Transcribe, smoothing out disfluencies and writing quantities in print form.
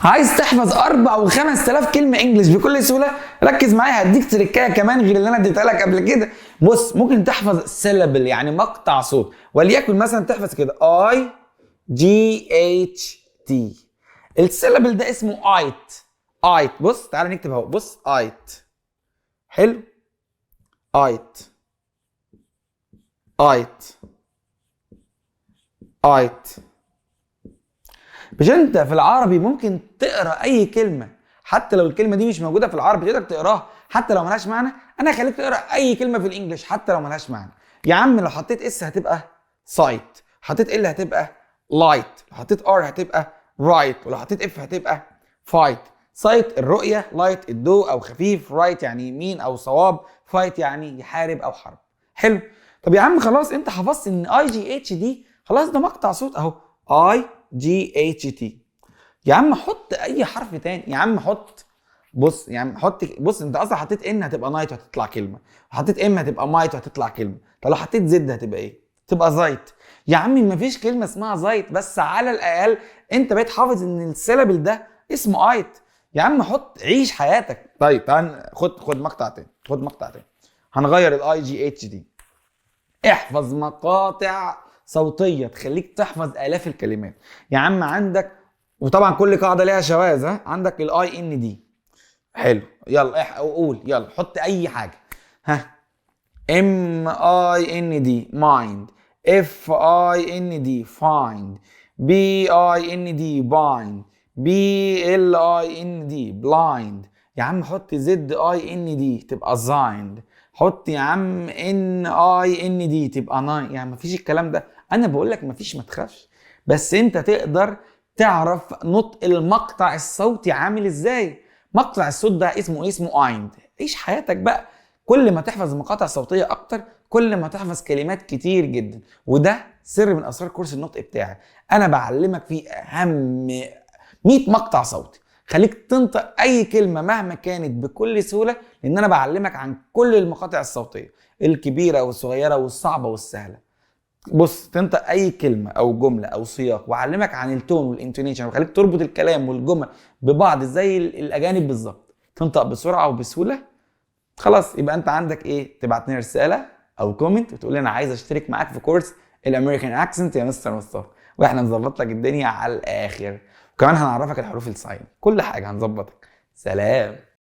عايز تحفظ 4 و5000 كلمه انجلش بكل سهوله؟ ركز معايا، هديك تريكايه كمان غير اللي انا اديتها لك قبل كده. بص، ممكن تحفظ سيلابل يعني مقطع صوت، وليكن مثلا تحفظ كده اي جي اتش تي. السيلابل ده اسمه ايت. ايت، بص تعالى نكتب اهو، بص ايت. حلو، ايت ايت ايت. مش انت في العربي ممكن تقرا اي كلمه حتى لو الكلمه دي مش موجوده في العربي تقدر تقراها حتى لو ملهاش معنى؟ انا هخليك تقرا اي كلمه في الانجليش حتى لو ملهاش معنى. يا عم لو حطيت اس هتبقى سايت، حطيت ال هتبقى لايت، لو حطيت ار هتبقى رايت، ولو حطيت اف هتبقى فايت. سايت الرؤيه، لايت الضوء او خفيف، رايت يعني يمين او صواب، فايت يعني يحارب او حرب. حلو. طب يا عم خلاص انت حفظت ان اي جي اتش دي، خلاص ده مقطع صوت اهو، اي جي اتش تي. يا عم حط اي حرف تاني، يا عم حط، بص يا عم حط، بص انت اصلا حطيت ان هتبقى نايت وهتطلع كلمه، حطيت ام هتبقى مايت وهتطلع كلمه، طب لو حطيت زد هتبقى ايه؟ تبقى زايت. يا عم مفيش كلمه اسمها زايت، بس على الاقل انت بقيت حافظ ان السيلابل ده اسمه ايت. يا عم حط، عيش حياتك. طيب تعال خد مقطع تاني، خد مقطع تاني. هنغير الاي جي اتش دي. احفظ مقاطع صوتيه تخليك تحفظ الاف الكلمات. يا عم عندك، وطبعا كل قاعده ليها شواذ، ها، عندك الاي ان دي. حلو، يلا قول، يلا حط اي حاجه. ها، ام اي ان دي مايند، اف اي ان دي فايند، بي اي ان دي بايند، بي ال اي ان دي بلايند. يا عم حط زد اي ان دي تبقى زايند، حط يا عم ان اي ان دي تبقى ناين. يعني مفيش الكلام ده، انا بقول لك مفيش، ما تخافش، بس انت تقدر تعرف نطق المقطع الصوتي عامل ازاي. مقطع الصوت ده اسمه ايند. عيش حياتك بقى. كل ما تحفظ مقاطع صوتيه اكتر كل ما تحفظ كلمات كتير جدا، وده سر من اسرار كورس النطق بتاعي. انا بعلمك فيه اهم 100 مقطع صوتي، خليك تنطق اي كلمه مهما كانت بكل سهوله، لان انا بعلمك عن كل المقاطع الصوتيه الكبيره والصغيره والصعبه والسهله. بص، تنطق اي كلمه او جمله او سياق، واعلمك عن التون والانتونيشن، وخليك تربط الكلام والجمل ببعض زي الاجانب بالظبط، تنطق بسرعه وبسهوله. خلاص يبقى انت عندك ايه؟ تبعت لنا رساله او كومنت وتقول لي انا عايز اشترك معاك في كورس الامريكان اكسنت يا مستر مصطفى، واحنا نظبط لك الدنيا على الاخر، وكمان هنعرفك الحروف الصعيب، كل حاجه هنظبطك. سلام.